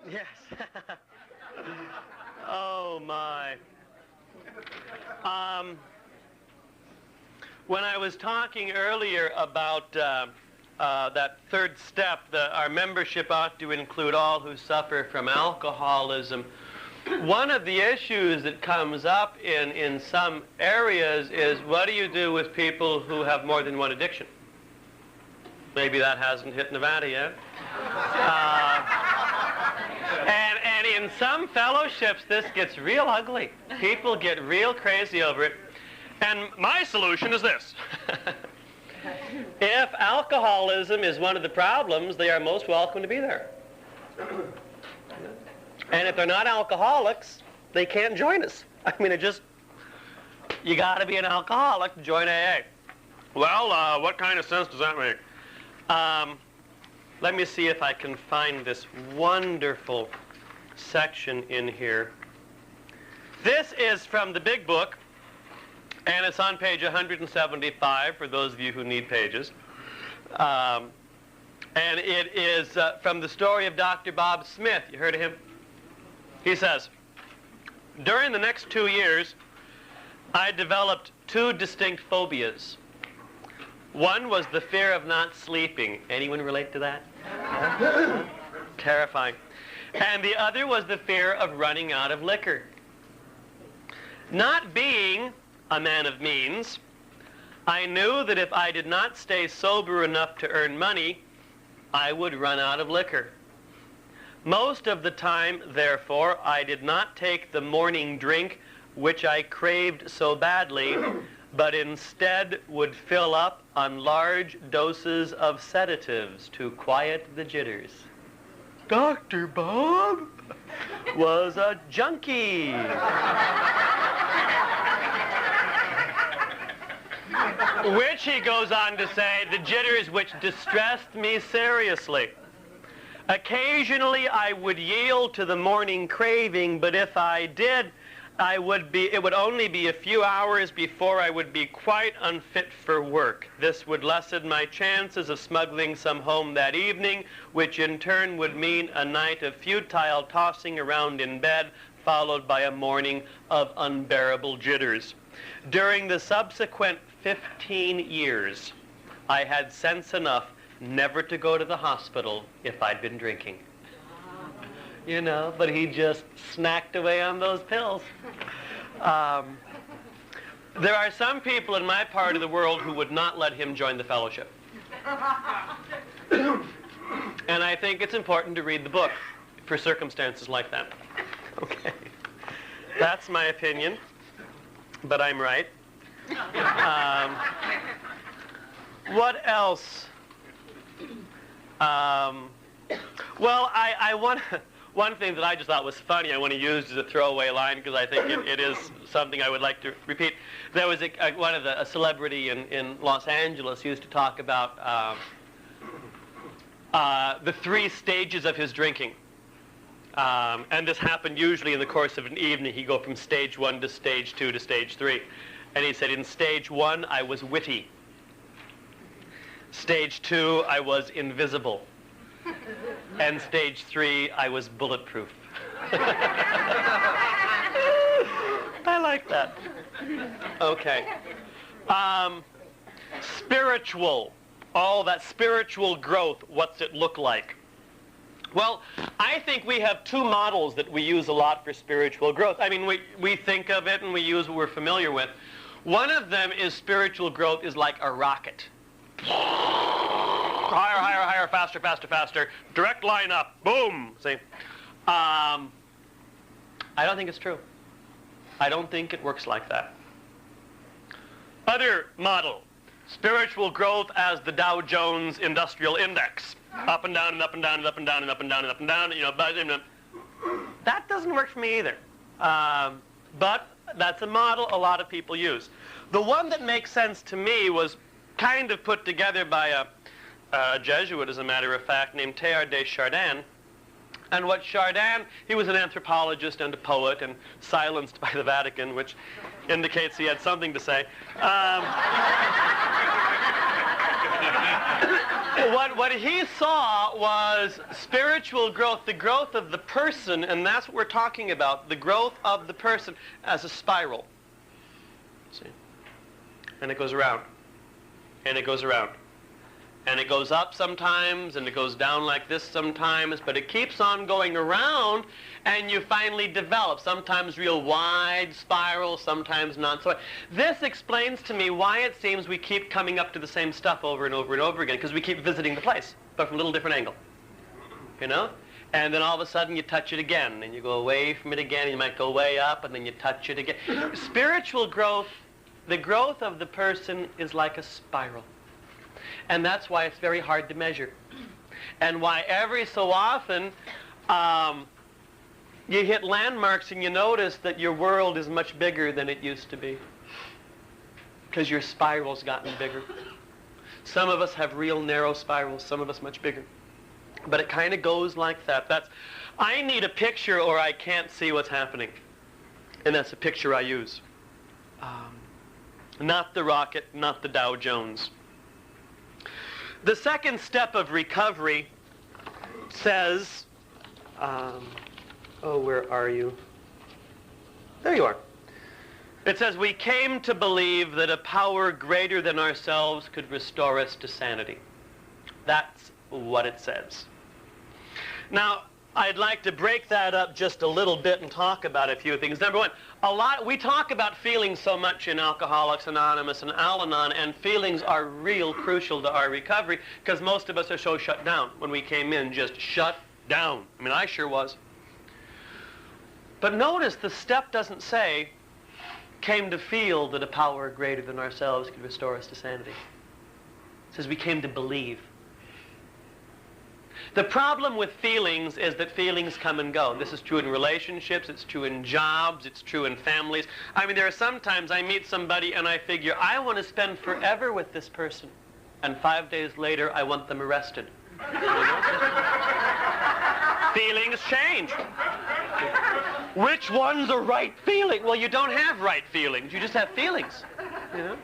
Yes. Oh, my. When I was talking earlier about that third step, our membership ought to include all who suffer from alcoholism, one of the issues that comes up in some areas is, what do you do with people who have more than one addiction? Maybe that hasn't hit Nevada yet. And in some fellowships, this gets real ugly. People get real crazy over it. And my solution is this. If alcoholism is one of the problems, they are most welcome to be there. And if they're not alcoholics, they can't join us. I mean, you got to be an alcoholic to join AA. Well, what kind of sense does that make? Let me see if I can find this wonderful section in here. This is from the big book, and it's on page 175 for those of you who need pages. And it is from the story of Dr. Bob Smith. You heard of him? He says, during the next 2 years, I developed 2 distinct phobias. One was the fear of not sleeping. Anyone relate to that? Terrifying. And the other was the fear of running out of liquor. Not being a man of means, I knew that if I did not stay sober enough to earn money, I would run out of liquor. Most of the time, therefore, I did not take the morning drink which I craved so badly, but instead would fill up on large doses of sedatives to quiet the jitters. Dr. Bob was a junkie. Which, he goes on to say, the jitters which distressed me seriously. Occasionally I would yield to the morning craving, but if I did, it would only be a few hours before I would be quite unfit for work. This would lessen my chances of smuggling some home that evening, which in turn would mean a night of futile tossing around in bed, followed by a morning of unbearable jitters. During the subsequent 15 years, I had sense enough never to go to the hospital if I'd been drinking. You know, but he just snacked away on those pills. There are some people in my part of the world who would not let him join the fellowship. And I think it's important to read the book for circumstances like that. Okay. That's my opinion, but I'm right. What else? Well, one thing that I just thought was funny, I want to use as a throwaway line because I think it is something I would like to repeat. There was a celebrity in Los Angeles used to talk about the 3 stages of his drinking. And this happened usually in the course of an evening. He'd go from stage 1 to stage 2 to stage 3. And he said, in stage 1, I was witty. Stage 2, I was invisible. And stage 3, I was bulletproof. I like that. Okay. Spiritual. All that spiritual growth, what's it look like? Well, I think we have 2 models that we use a lot for spiritual growth. I mean, we think of it and we use what we're familiar with. One of them is spiritual growth is like a rocket. Higher, higher, higher, faster, faster, faster. Direct line up. Boom. See? I don't think it's true. I don't think it works like that. Other model. Spiritual growth as the Dow Jones Industrial Index. Up and down and up and down and up and down and up and down and up and down. You know, that doesn't work for me either. But that's a model a lot of people use. The one that makes sense to me was kind of put together by a Jesuit, as a matter of fact, named Teilhard de Chardin. And what Chardin, he was an anthropologist and a poet and silenced by the Vatican, which indicates he had something to say. What he saw was spiritual growth, the growth of the person, and that's what we're talking about, the growth of the person as a spiral. See? And it goes around, and it goes around. And it goes up sometimes, and it goes down like this sometimes, but it keeps on going around, and you finally develop, sometimes real wide spirals, sometimes not so. This explains to me why it seems we keep coming up to the same stuff over and over and over again, because we keep visiting the place, but from a little different angle. You know? And then all of a sudden you touch it again, and you go away from it again, and you might go way up, and then you touch it again. Spiritual growth, the growth of the person is like a spiral. And that's why it's very hard to measure. And why every so often you hit landmarks and you notice that your world is much bigger than it used to be. Because your spiral's gotten bigger. Some of us have real narrow spirals, some of us much bigger. But it kind of goes like that. I need a picture or I can't see what's happening. And that's the picture I use. Not the rocket, not the Dow Jones. The second step of recovery says, where are you? There you are. It says, we came to believe that a power greater than ourselves could restore us to sanity. That's what it says. Now, I'd like to break that up just a little bit and talk about a few things. Number one, we talk about feelings so much in Alcoholics Anonymous and Al-Anon, and feelings are real crucial to our recovery because most of us are so shut down. When we came in, just shut down. I mean, I sure was. But notice the step doesn't say, came to feel that a power greater than ourselves could restore us to sanity. It says we came to believe. The problem with feelings is that feelings come and go. This is true in relationships, it's true in jobs, it's true in families. I mean, there are sometimes I meet somebody and I figure, I want to spend forever with this person. And 5 days later, I want them arrested. You know? Feelings change. Which one's a right feeling? Well, you don't have right feelings. You just have feelings. You know?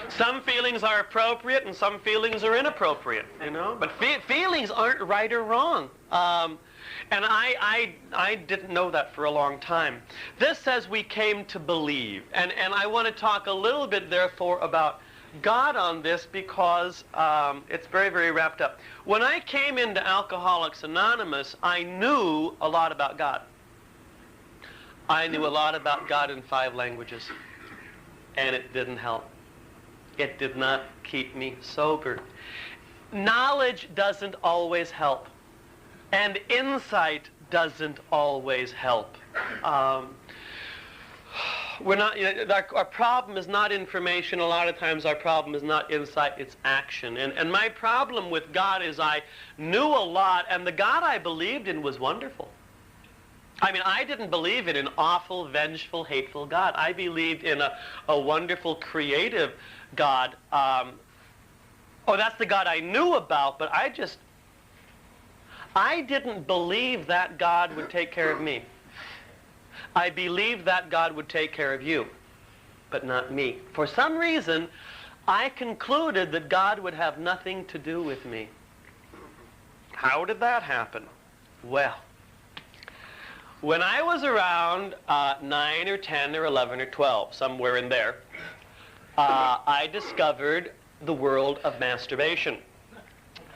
Some feelings are appropriate and some feelings are inappropriate, you know? But feelings aren't right or wrong. And I didn't know that for a long time. This says we came to believe. And I want to talk a little bit, therefore, about God on this because it's very, very wrapped up. When I came into Alcoholics Anonymous, I knew a lot about God. I knew a lot about God in 5 languages. And it didn't help. It did not keep me sober. Knowledge doesn't always help. And insight doesn't always help. Our problem is not information. A lot of times our problem is not insight, it's action. And my problem with God is I knew a lot, and the God I believed in was wonderful. I mean, I didn't believe in an awful, vengeful, hateful God. I believed in a wonderful, creative God. That's the God I knew about, but I didn't believe that God would take care of me. I believed that God would take care of you, but not me. For some reason, I concluded that God would have nothing to do with me. How did that happen? Well, when I was around 9 or 10 or 11 or 12, somewhere in there, I discovered the world of masturbation.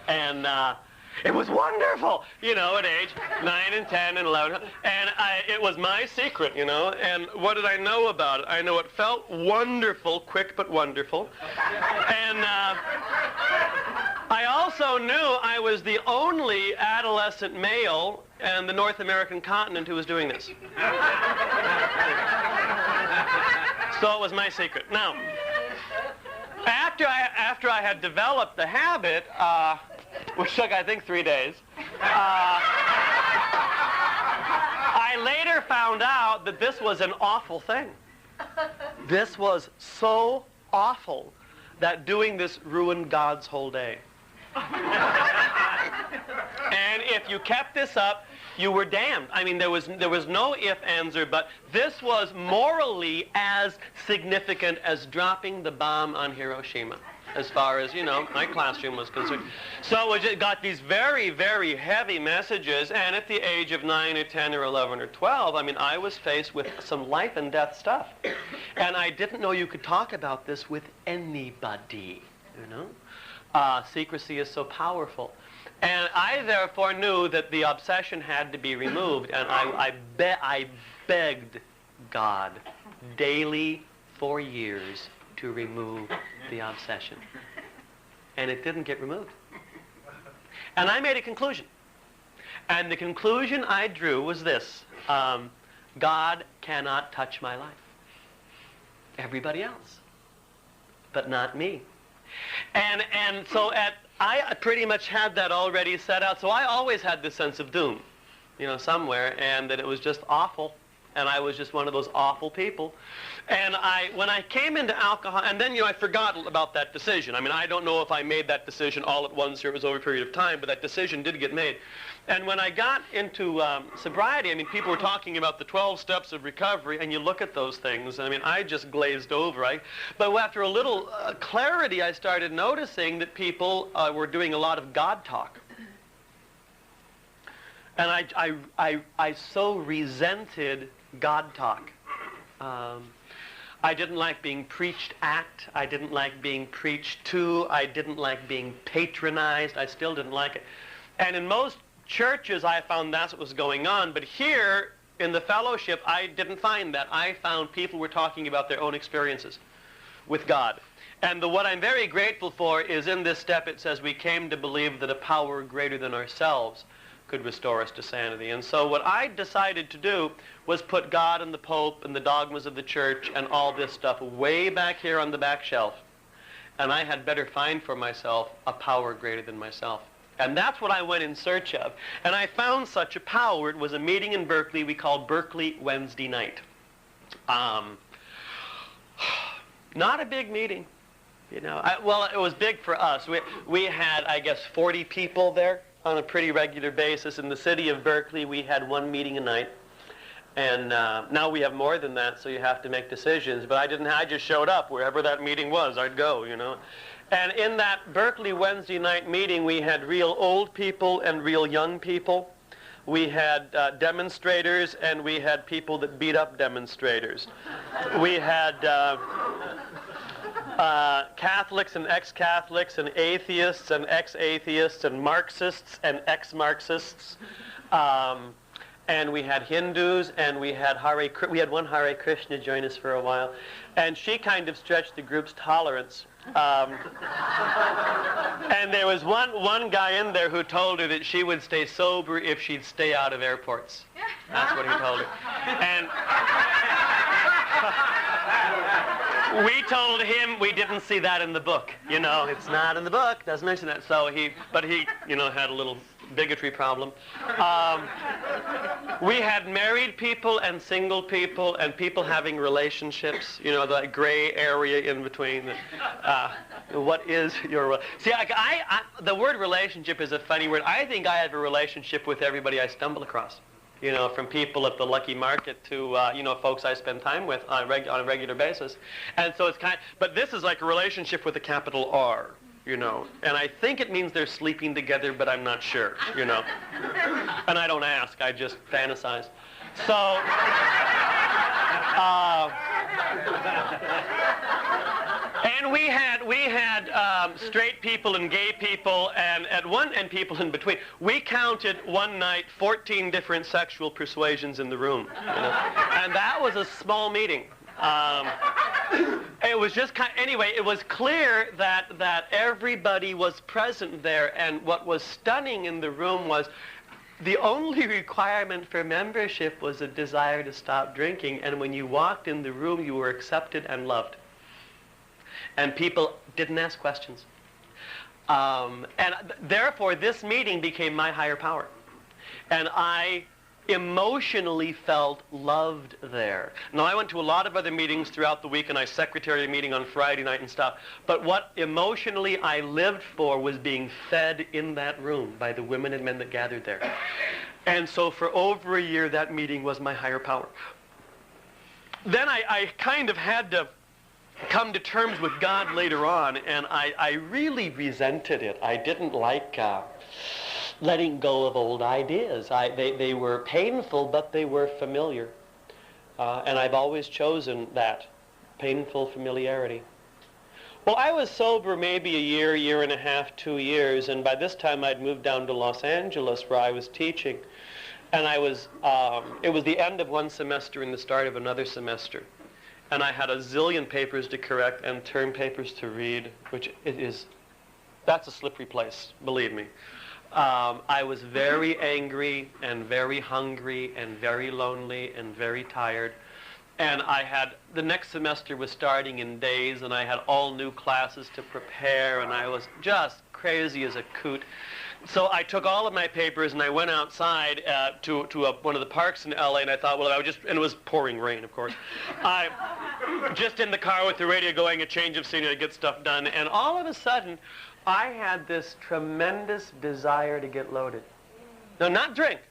And it was wonderful, you know, at age 9 and 10 and 11. And it was my secret, you know. And what did I know about it? I know it felt wonderful, quick but wonderful. And I also knew I was the only adolescent male in the North American continent who was doing this. So it was my secret. Now, after I had developed the habit, which took, I think, 3 days, I later found out that this was an awful thing. This was so awful that doing this ruined God's whole day. And if you kept this up, you were damned. I mean, there was no if, ands, or but. This was morally as significant as dropping the bomb on Hiroshima. as far as, my classroom was concerned. So it got these very, very heavy messages, and at the age of 9 or 10 or 11 or 12, I was faced with some life and death stuff. And I didn't know you could talk about this with anybody, Secrecy is so powerful. And I therefore knew that the obsession had to be removed, and I begged God daily for years to remove the obsession. And it didn't get removed. And I made a conclusion. And the conclusion I drew was this. God cannot touch my life. Everybody else. But not me. And so I pretty much had that already set out. So I always had this sense of doom, somewhere, and that it was just awful. And I was just one of those awful people. And when I came into alcohol, and then, I forgot about that decision. I don't know if I made that decision all at once or it was over a period of time, but that decision did get made. And when I got into sobriety, people were talking about the 12 steps of recovery, and you look at those things, I just glazed over. But after a little clarity, I started noticing that people were doing a lot of God talk. And I so resented God talk. I didn't like being preached at. I didn't like being preached to. I didn't like being patronized. I still didn't like it. And in most churches, I found that's what was going on. But here in the fellowship, I didn't find that. I found people were talking about their own experiences with God. And what I'm very grateful for is in this step it says we came to believe that a power greater than ourselves could restore us to sanity. And so what I decided to do was put God and the Pope and the dogmas of the church and all this stuff way back here on the back shelf. And I had better find for myself a power greater than myself. And that's what I went in search of. And I found such a power. It was a meeting in Berkeley we called Berkeley Wednesday night. Not a big meeting. Well, it was big for us. We had, I guess, 40 people there on a pretty regular basis. In the city of Berkeley, we had one meeting a night. And now we have more than that, so you have to make decisions. But I just showed up. Wherever that meeting was, I'd go, And in that Berkeley Wednesday night meeting, we had real old people and real young people. We had demonstrators, and we had people that beat up demonstrators. We had Catholics and ex-Catholics and atheists and ex-atheists and Marxists and ex-Marxists. And we had Hindus, and we had one Hare Krishna join us for a while. And she kind of stretched the group's tolerance. And there was one guy in there who told her that she would stay sober if she'd stay out of airports. That's what he told her. And we told him we didn't see that in the book. It's not in the book, doesn't mention that. So he had a little bigotry problem. We had married people and single people and people having relationships, the gray area in between. What is your... See, the word relationship is a funny word. I think I have a relationship with everybody I stumble across. From people at the Lucky Market to, folks I spend time with on a regular basis. And so it's but this is like a relationship with a capital R. And I think it means they're sleeping together, but I'm not sure, And I don't ask, I just fantasize. So, and we had straight people and gay people and people in between. We counted one night 14 different sexual persuasions in the room, and that was a small meeting. It was just anyway, it was clear that everybody was present there, and what was stunning in the room was the only requirement for membership was a desire to stop drinking, and when you walked in the room, you were accepted and loved. And people didn't ask questions. And therefore, this meeting became my higher power. And I emotionally felt loved there. Now, I went to a lot of other meetings throughout the week, and I secretaried a meeting on Friday night and stuff. But what emotionally I lived for was being fed in that room by the women and men that gathered there. And so for over a year, that meeting was my higher power. Then I kind of had to come to terms with God later on, and I really resented it. I didn't like letting go of old ideas. They were painful, but they were familiar. And I've always chosen that, painful familiarity. Well, I was sober maybe a year, year and a half, 2 years, and by this time I'd moved down to Los Angeles where I was teaching. And it was the end of one semester and the start of another semester. And I had a zillion papers to correct and term papers to read, which that's a slippery place, believe me. I was very angry and very hungry and very lonely and very tired. And the next semester was starting in days, and I had all new classes to prepare, and I was just crazy as a coot. So I took all of my papers and I went outside to one of the parks in LA, and I thought, well, and it was pouring rain, of course. I just in the car with the radio going, a change of scenery to get stuff done, and all of a sudden, I had this tremendous desire to get loaded. No, not drink.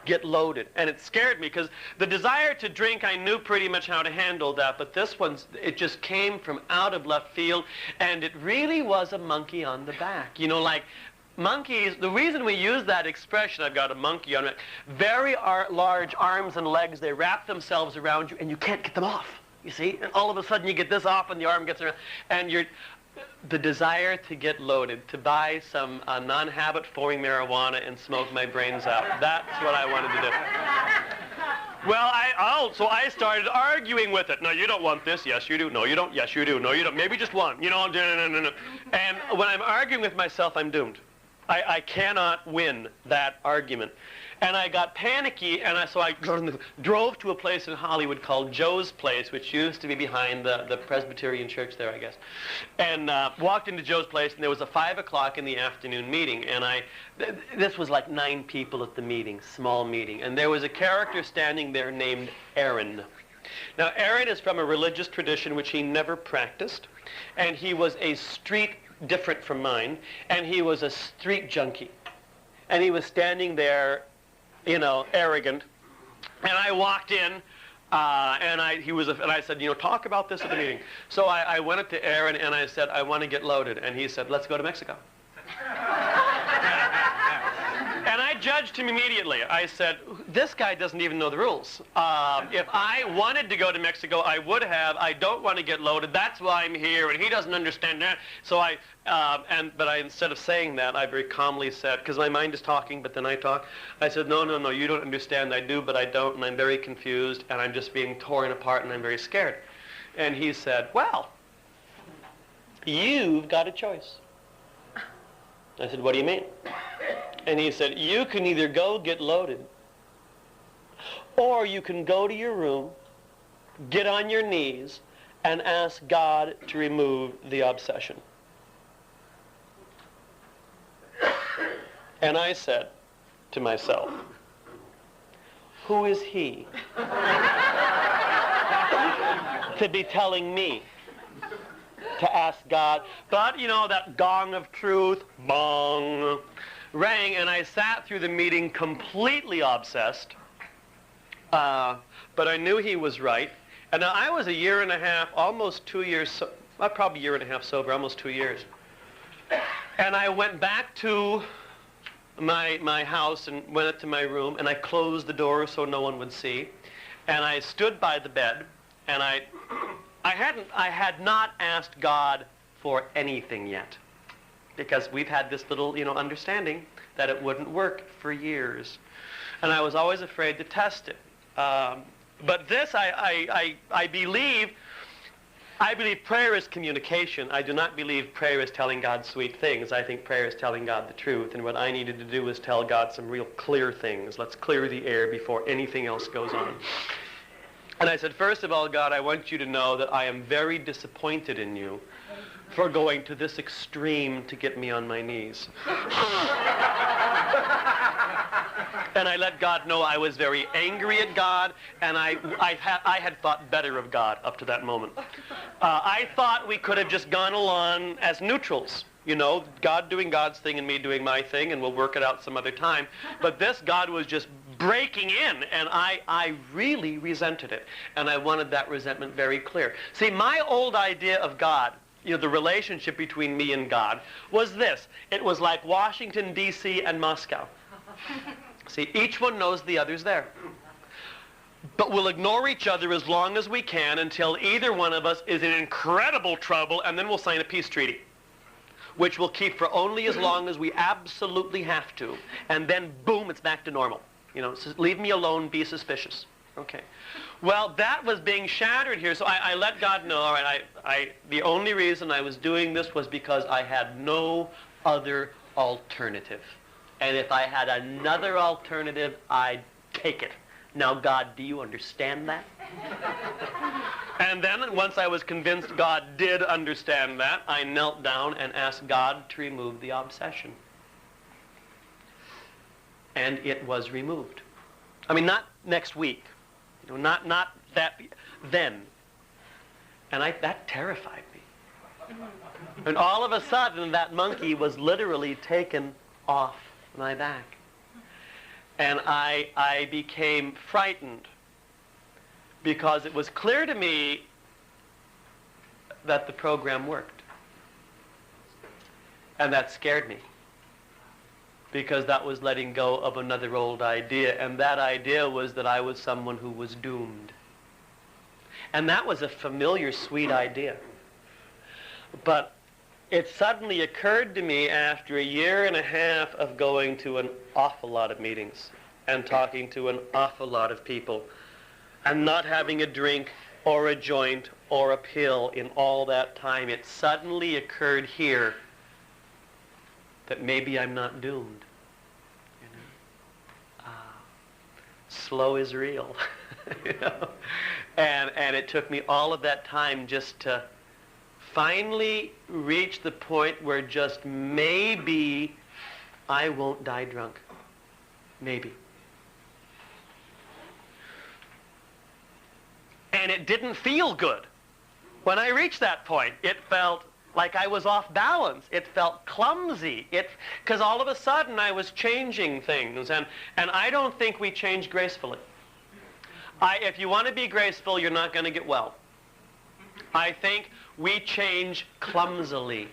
Get loaded. And it scared me because the desire to drink, I knew pretty much how to handle that, but this it just came from out of left field, and it really was a monkey on the back. You know, like monkeys, the reason we use that expression, I've got a monkey on it, very large arms and legs, they wrap themselves around you and you can't get them off, you see? And all of a sudden you get this off and the arm gets around, and the desire to get loaded, to buy some non-habit forming marijuana and smoke my brains out. That's what I wanted to do. Well, so I started arguing with it. No, you don't want this. Yes, you do. No, you don't. Yes, you do. No, you don't. Maybe just one. You know, no. And when I'm arguing with myself, I'm doomed. I cannot win that argument. And I got panicky, and so I drove to a place in Hollywood called Joe's Place, which used to be behind the Presbyterian church there, I guess. And walked into Joe's Place, and there was a 5 o'clock in the afternoon meeting. And this was like 9 people at the meeting, small meeting. And there was a character standing there named Aaron. Now, Aaron is from a religious tradition which he never practiced. And he was a street, different from mine, and he was a street junkie. And he was standing there, you know, arrogant. And I walked in, and I said, you know, talk about this at the meeting. So I went up to Aaron and I said, I want to get loaded. And he said, let's go to Mexico. And I judged him immediately. I said, this guy doesn't even know the rules. If I wanted to go to Mexico, I would have. I don't want to get loaded. That's why I'm here, and he doesn't understand that. So instead of saying that, I very calmly said, because my mind is talking, but then I talk. I said, no, you don't understand. I do, but I don't, and I'm very confused, and I'm just being torn apart, and I'm very scared. And he said, well, you've got a choice. I said, what do you mean? And he said, you can either go get loaded, or you can go to your room, get on your knees, and ask God to remove the obsession. And I said to myself, who is he to be telling me to ask God? But, you know, that gong of truth, bong, rang, and I sat through the meeting completely obsessed. But I knew he was right. And now I was a year and a half, almost 2 years, probably a year and a half sober, almost 2 years. And I went back to my house and went up to my room, and I closed the door so no one would see. And I stood by the bed, and I had not asked God for anything yet, because we've had this little, you know, understanding that it wouldn't work for years. And I was always afraid to test it. But this, I believe prayer is communication. I do not believe prayer is telling God sweet things. I think prayer is telling God the truth. And what I needed to do was tell God some real clear things. Let's clear the air before anything else goes on. And I said, first of all, God, I want you to know that I am very disappointed in you for going to this extreme to get me on my knees. And I let God know I was very angry at God, and I had thought better of God up to that moment. I thought we could have just gone along as neutrals, you know, God doing God's thing and me doing my thing, and we'll work it out some other time. But this, God was just breaking in, and I really resented it. And I wanted that resentment very clear. See, my old idea of God, you know, the relationship between me and God, was this. It was like Washington, D.C. and Moscow. See, each one knows the other's there. But we'll ignore each other as long as we can until either one of us is in incredible trouble, and then we'll sign a peace treaty, which we'll keep for only as long as we absolutely have to. And then, boom, it's back to normal. You know, so leave me alone, be suspicious. Okay. Well, that was being shattered here, so I let God know, all right, the only reason I was doing this was because I had no other alternative. And if I had another alternative, I'd take it. Now, God, do you understand that? And then, once I was convinced God did understand that, I knelt down and asked God to remove the obsession. And it was removed. I mean, not next week. You know, not that, then. And that terrified me. And all of a sudden, that monkey was literally taken off my back. And I became frightened because it was clear to me that the program worked. And that scared me, because that was letting go of another old idea, and that idea was that I was someone who was doomed. And that was a familiar, sweet idea. But it suddenly occurred to me after a year and a half of going to an awful lot of meetings and talking to an awful lot of people and not having a drink or a joint or a pill in all that time, it suddenly occurred here that maybe I'm not doomed. You know? Slow is real. You know? And it took me all of that time just to finally reach the point where just maybe I won't die drunk. Maybe. And it didn't feel good. When I reached that point, it felt like I was off balance. It felt clumsy. Because all of a sudden I was changing things. And I don't think we change gracefully. If you want to be graceful, you're not going to get well. I think we change clumsily.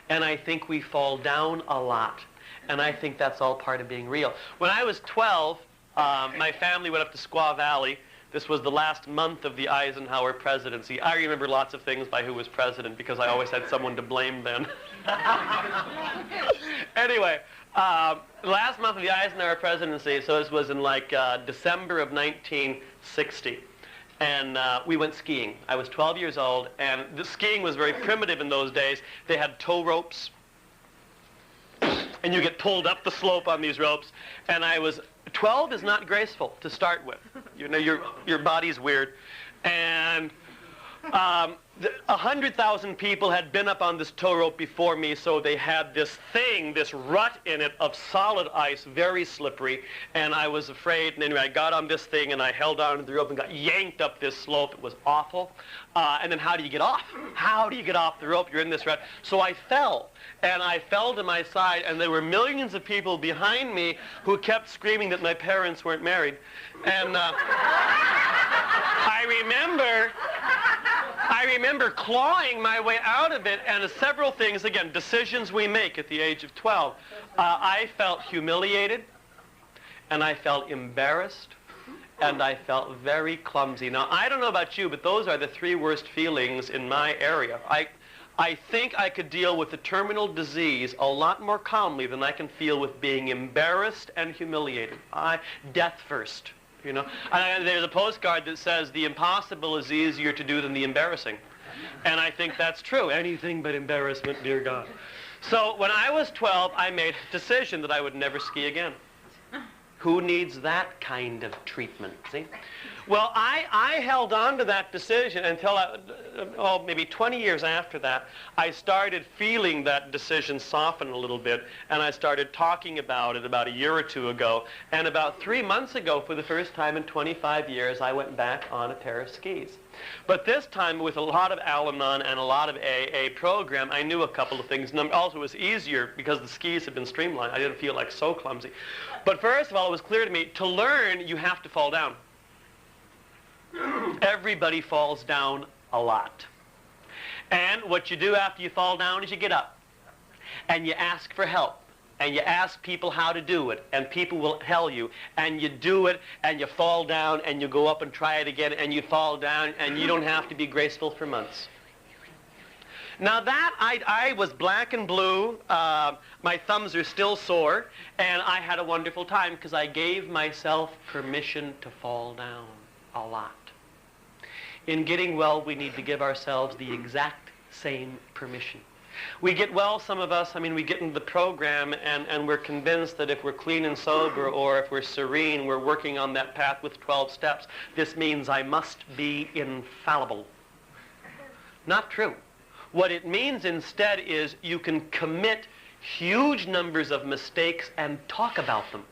And I think we fall down a lot. And I think that's all part of being real. When I was 12, my family went up to Squaw Valley. This was the last month of the Eisenhower presidency. I remember lots of things by who was president because I always had someone to blame then. Anyway, last month of the Eisenhower presidency, so this was in like December of 1960. And we went skiing. I was 12 years old, and the skiing was very primitive in those days. They had tow ropes, and you get pulled up the slope on these ropes. And 12 is not graceful to start with. You know, your body's weird. And 100,000 people had been up on this tow rope before me, so they had this thing, this rut in it of solid ice, very slippery, and I was afraid. And anyway, I got on this thing, and I held on to the rope and got yanked up this slope. It was awful. And then how do you get off? How do you get off the rope? You're in this rut. So I fell, and I fell to my side, and there were millions of people behind me who kept screaming that my parents weren't married. And I remember clawing my way out of it, and several things, again, decisions we make at the age of 12. I felt humiliated, and I felt embarrassed, and I felt very clumsy. Now, I don't know about you, but those are the three worst feelings in my area. I think I could deal with the terminal disease a lot more calmly than I can feel with being embarrassed and humiliated. Death first. You know, there's a postcard that says the impossible is easier to do than the embarrassing. And I think that's true. Anything but embarrassment, dear God. So when I was 12, I made a decision that I would never ski again. Who needs that kind of treatment, see? Well, I held on to that decision until, maybe 20 years after that, I started feeling that decision soften a little bit, and I started talking about it about a year or two ago. And about 3 months ago, for the first time in 25 years, I went back on a pair of skis. But this time, with a lot of Al-Anon and a lot of AA program, I knew a couple of things. And also, it was easier because the skis had been streamlined. I didn't feel like so clumsy. But first of all, it was clear to me, to learn, you have to fall down. Everybody falls down a lot. And what you do after you fall down is you get up. And you ask for help. And you ask people how to do it. And people will tell you. And you do it, and you fall down, and you go up and try it again, and you fall down, and you don't have to be graceful for months. Now that, I was black and blue. My thumbs are still sore. And I had a wonderful time because I gave myself permission to fall down a lot. In getting well, we need to give ourselves the exact same permission. We get well, some of us, we get into the program and we're convinced that if we're clean and sober or if we're serene, we're working on that path with 12 steps. This means I must be infallible. Not true. What it means instead is you can commit huge numbers of mistakes and talk about them.